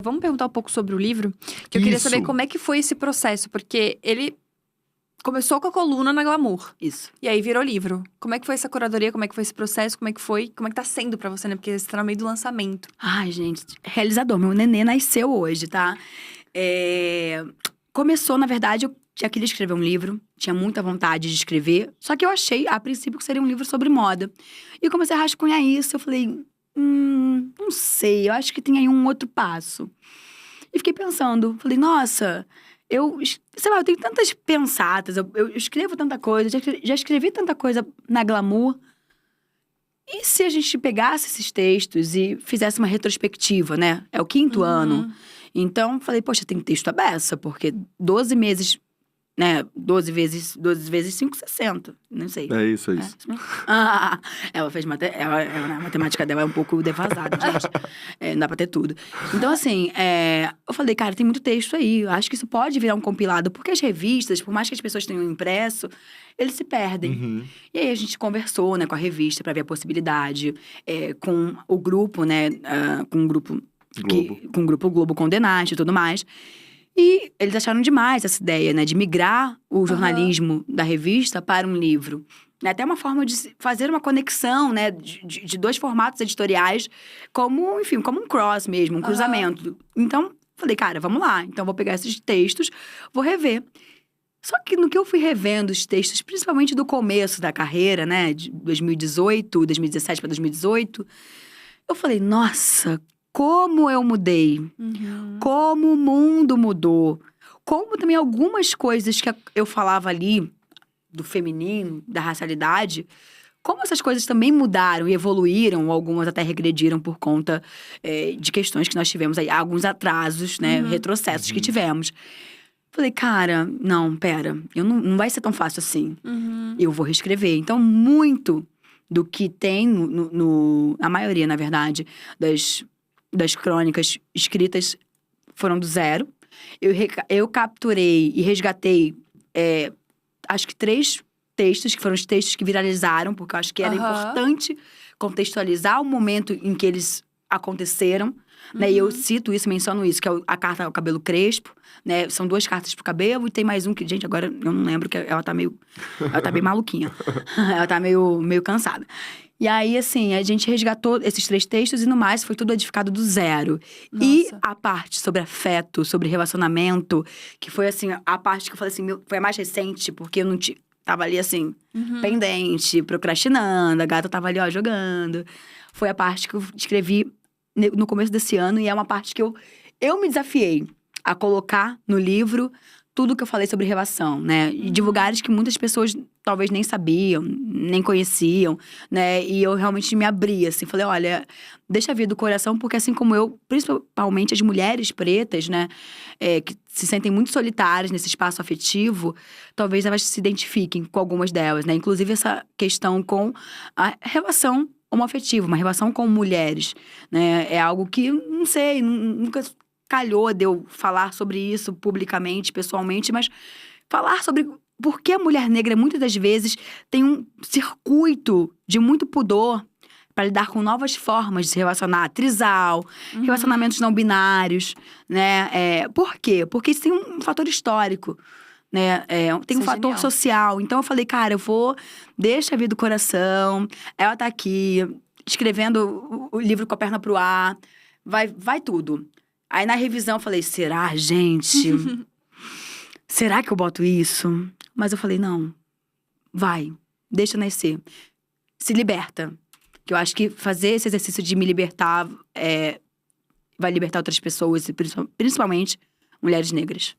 Vamos perguntar um pouco sobre o livro? Que eu queria saber como é que foi esse processo. Porque ele começou com a coluna na Glamour. Isso. E aí virou livro. Como é que foi essa curadoria? Como é que foi esse processo? Como é que tá sendo pra você, né? Porque você tá no meio do lançamento. Ai, gente, realizador. Meu nenê nasceu hoje, tá? Começou, na verdade, eu já queria escrever um livro. Tinha muita vontade de escrever. Só que eu achei, a princípio, que seria um livro sobre moda. E comecei a rascunhar isso. Eu falei, não sei, eu acho que tem aí um outro passo. E fiquei pensando. Falei, nossa, sei lá, eu tenho tantas pensadas. Eu escrevo tanta coisa, já escrevi tanta coisa na Glamour. E se a gente pegasse esses textos e fizesse uma retrospectiva, né? É o 5º ano. Então, falei, poxa, tem texto à beça, porque 12 meses, né? 12 vezes 5, 60. Não sei. É isso. Ela fez a matemática dela é um pouco defasada, gente. Não dá pra ter tudo. Então, assim, eu falei, cara, tem muito texto aí. Eu acho que isso pode virar um compilado. Porque as revistas, por mais que as pessoas tenham impresso, eles se perdem. E aí, a gente conversou, né, com a revista pra ver a possibilidade. Com o grupo, né, com o grupo Globo Condenate e tudo mais. E eles acharam demais essa ideia, né, de migrar o jornalismo da revista para um livro. Até uma forma de fazer uma conexão, né, de dois formatos editoriais, como, enfim, como um cross mesmo, um cruzamento. Então, falei, cara, vamos lá. Então, vou pegar esses textos, vou rever. Só que no que eu fui revendo os textos, principalmente do começo da carreira, né, de 2017 para 2018, eu falei, nossa, como eu mudei. Como o mundo mudou. Como também algumas coisas que eu falava ali, do feminino, da racialidade, como essas coisas também mudaram e evoluíram, ou algumas até regrediram por conta de questões que nós tivemos aí, alguns atrasos, né, retrocessos que tivemos. Falei, cara, não, pera, não vai ser tão fácil assim. Eu vou reescrever. Então, muito do que tem na maioria, na verdade, das crônicas escritas foram do zero. Eu capturei e resgatei, acho que 3 textos, que foram os textos que viralizaram, porque eu acho que era importante contextualizar o momento em que eles aconteceram. Né? E eu cito isso, menciono isso, que é a carta ao cabelo crespo, né? São 2 cartas pro cabelo e tem mais um que, gente, agora eu não lembro, que ela tá bem maluquinha. Ela tá meio cansada. E aí, assim, a gente resgatou esses 3 textos e no mais foi tudo edificado do zero. Nossa. E a parte sobre afeto, sobre relacionamento, que foi, assim, a parte que eu falei assim, foi a mais recente, porque eu não tava ali, assim, pendente, procrastinando, a gata tava ali, ó, jogando. Foi a parte que eu escrevi no começo desse ano e é uma parte que eu me desafiei a colocar no livro tudo que eu falei sobre relação, né? E de lugares que muitas pessoas talvez nem sabiam, nem conheciam, né? E eu realmente me abri, assim. Falei, olha, deixa vir do coração, porque assim como eu, principalmente as mulheres pretas, né? Que se sentem muito solitárias nesse espaço afetivo, talvez elas se identifiquem com algumas delas, né? Inclusive essa questão com a relação homoafetiva, uma relação com mulheres, né? É algo que, não sei, nunca calhou de eu falar sobre isso publicamente, pessoalmente, mas falar sobre por que a mulher negra, muitas das vezes, tem um circuito de muito pudor para lidar com novas formas de se relacionar, trisal, relacionamentos não binários, né? Por quê? Porque isso tem um fator histórico, né? Tem um fator social. Então, eu falei, cara, deixa vir do coração. Ela tá aqui, escrevendo o livro com a perna pro ar. Vai tudo. Aí, na revisão, eu falei, será, gente? Será que eu boto isso? Mas eu falei, não. Vai. Deixa nascer. Se liberta. Que eu acho que fazer esse exercício de me libertar vai libertar outras pessoas, principalmente mulheres negras.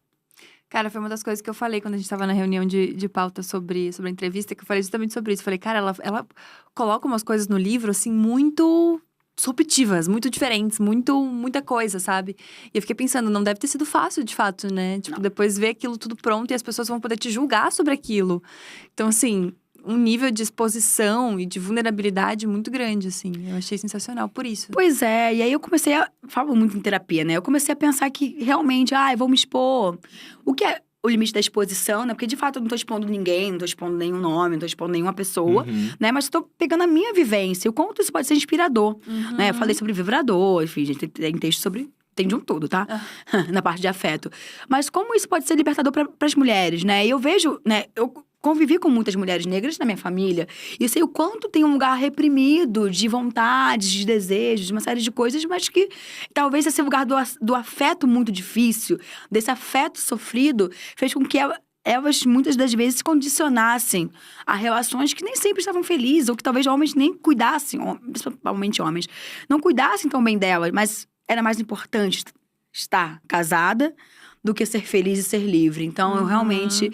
Cara, foi uma das coisas que eu falei quando a gente tava na reunião de pauta sobre a entrevista, que eu falei justamente sobre isso. Eu falei, cara, ela coloca umas coisas no livro, assim, muito disruptivas, muito diferentes, muita coisa, sabe? E eu fiquei pensando, não deve ter sido fácil, de fato, né? Tipo, depois ver aquilo tudo pronto e as pessoas vão poder te julgar sobre aquilo. Então, assim, um nível de exposição e de vulnerabilidade muito grande, assim. Eu achei sensacional por isso. Pois é, e aí eu comecei falo muito em terapia, né? Eu comecei a pensar que realmente, eu vou me expor. O que é o limite da exposição, né? Porque, de fato, eu não tô expondo ninguém, não tô expondo nenhum nome, não tô expondo nenhuma pessoa, né? Mas tô pegando a minha vivência, o quanto isso pode ser inspirador, né? Eu falei sobre vibrador, enfim, gente, tem texto sobre tem de um tudo, tá? Na parte de afeto. Mas como isso pode ser libertador para as mulheres, né? E eu vejo, né? Eu convivi com muitas mulheres negras na minha família e eu sei o quanto tem um lugar reprimido de vontades, de desejos, de uma série de coisas, mas que talvez esse lugar do afeto muito difícil, desse afeto sofrido, fez com que elas, muitas das vezes, se condicionassem a relações que nem sempre estavam felizes, ou que talvez homens nem cuidassem, principalmente homens, não cuidassem tão bem delas, mas era mais importante estar casada do que ser feliz e ser livre. Então, eu realmente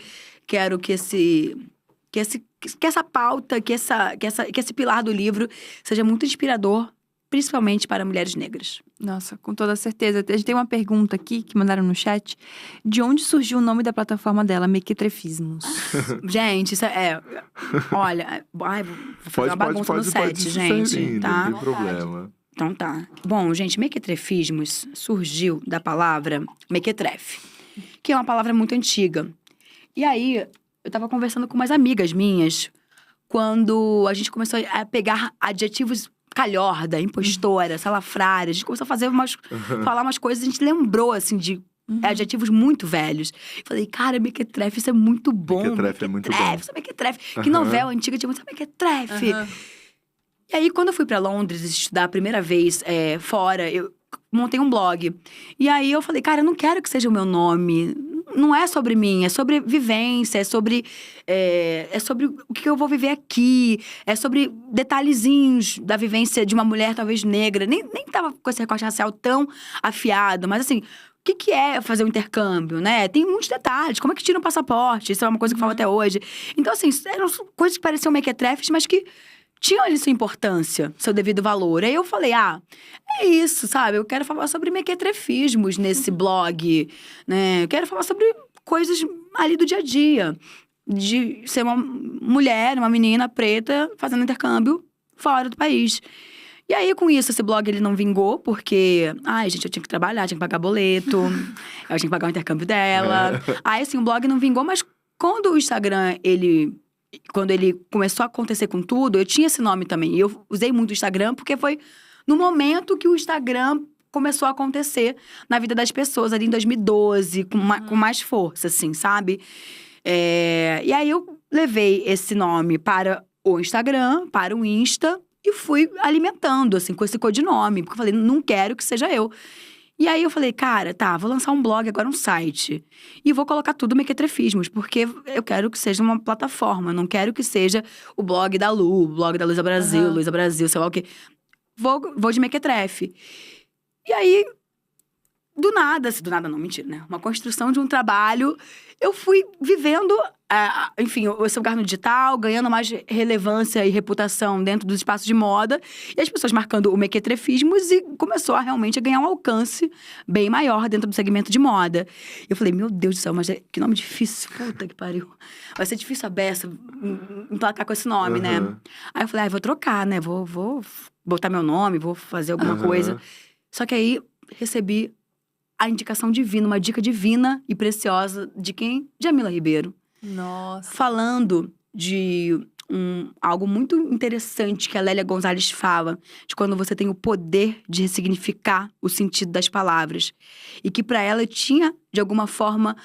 quero que essa pauta, que esse pilar do livro seja muito inspirador, principalmente para mulheres negras. Nossa, com toda certeza. A gente tem uma pergunta aqui, que mandaram no chat. De onde surgiu o nome da plataforma dela, Mequetrefismos? Gente, isso olha, vou fazer uma bagunça no set, gente, servir, tá? Não tem problema. Então tá. Bom, gente, Mequetrefismos surgiu da palavra mequetrefe, que é uma palavra muito antiga. E aí, eu tava conversando com umas amigas minhas, quando a gente começou a pegar adjetivos calhorda, impostora, salafrária. A gente começou a falar umas coisas, a gente lembrou, assim, de adjetivos muito velhos. Falei, cara, mequetrefe, isso é muito bom. Mequetrefe é muito bom. Isso é mequetrefe. Que novela antiga tinha muito mequetrefe. E aí, quando eu fui pra Londres estudar a primeira vez fora, eu montei um blog. E aí, eu falei, cara, eu não quero que seja o meu nome. Não é sobre mim, é sobre vivência, é sobre o que eu vou viver aqui, é sobre detalhezinhos da vivência de uma mulher talvez negra. Nem tava com esse recorte racial tão afiado, mas assim, o que é fazer um intercâmbio, né? Tem muitos detalhes, como é que tira um passaporte? Isso é uma coisa que eu falo até hoje. Então, assim, eram coisas que pareciam mequetrefes, mas que tinham ali sua importância, seu devido valor. Aí eu falei, é isso, sabe? Eu quero falar sobre mequetrefismos nesse blog, né? Eu quero falar sobre coisas ali do dia a dia. De ser uma mulher, uma menina preta, fazendo intercâmbio fora do país. E aí, com isso, esse blog, ele não vingou, porque... gente, eu tinha que trabalhar, tinha que pagar boleto, eu tinha que pagar o intercâmbio dela. Aí, assim, o blog não vingou, mas quando o Instagram, quando ele começou a acontecer com tudo, eu tinha esse nome também. E eu usei muito o Instagram, porque foi no momento que o Instagram começou a acontecer na vida das pessoas, ali em 2012, com mais força, assim, sabe? E aí, eu levei esse nome para o Instagram, para o Insta, e fui alimentando, assim, com esse codinome. Porque eu falei, não quero que seja eu. E aí eu falei, cara, vou lançar um blog, agora um site. E vou colocar tudo Mequetrefismos, porque eu quero que seja uma plataforma. Não quero que seja o blog da Lu, o blog da Luísa Brasil, Luísa Brasil, sei lá o quê. Vou de Mequetrefe. E aí, do nada não, mentira, né? Uma construção de um trabalho. Eu fui vivendo, enfim, esse lugar no digital, ganhando mais relevância e reputação dentro dos espaços de moda. E as pessoas marcando o Mequetrefismos e começou a realmente ganhar um alcance bem maior dentro do segmento de moda. Eu falei, meu Deus do céu, mas que nome difícil. Puta que pariu. Vai ser difícil a beça emplacar com esse nome, né? Aí eu falei, vou trocar, né? Vou botar meu nome, vou fazer alguma coisa. Só que aí, recebi a indicação divina, uma dica divina e preciosa de quem? Jamila Ribeiro. Nossa. Falando de algo muito interessante que a Lélia Gonzalez fala, de quando você tem o poder de ressignificar o sentido das palavras. E que para ela tinha, de alguma forma,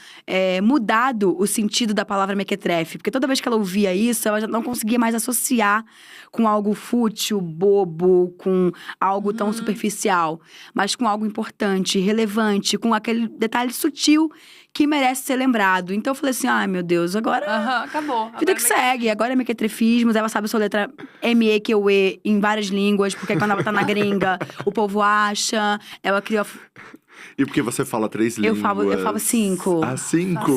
mudado o sentido da palavra mequetrefe. Porque toda vez que ela ouvia isso, ela já não conseguia mais associar com algo fútil, bobo, com algo tão superficial. Mas com algo importante, relevante, com aquele detalhe sutil que merece ser lembrado. Então eu falei assim, meu Deus, agora... acabou. Vida que segue, agora é mequetrefismos, ela sabe a sua letra M-E-Q-U-E em várias línguas, porque quando ela tá na gringa, o povo acha, ela criou... E porque você fala 3 línguas? Eu falo 5. 5?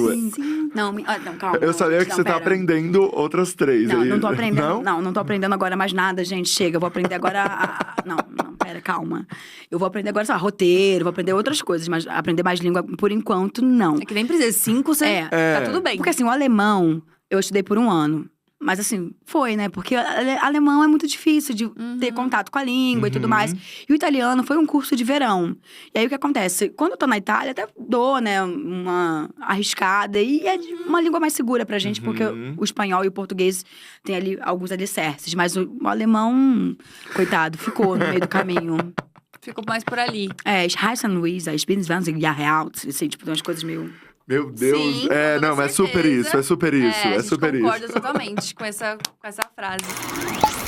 Não, calma. Eu sabia que você tá aprendendo outras 3. Não tô aprendendo. Não tô aprendendo agora mais nada, gente. Chega, eu vou aprender agora Não, pera, calma. Eu vou aprender agora, roteiro, vou aprender outras coisas, mas aprender mais língua, por enquanto, não. É que nem precisa, 5, você tá tudo bem. Porque assim, o alemão, eu estudei por 1 ano. Mas assim, foi, né? Porque alemão é muito difícil de ter contato com a língua e tudo mais. E o italiano foi um curso de verão. E aí, o que acontece? Quando eu tô na Itália, até dou, né, uma arriscada. E é uma língua mais segura pra gente, porque o espanhol e o português têm ali alguns alicerces. Mas o alemão, coitado, ficou no meio do caminho. Ficou mais por ali. Ich heiße Luísa, ich bin 20 Jahre alt. Assim, tipo, tem umas coisas meio… Meu Deus. Sim, É, com não, toda é super certeza. isso, é super isso, a é gente super concorda isso. totalmente com essa frase.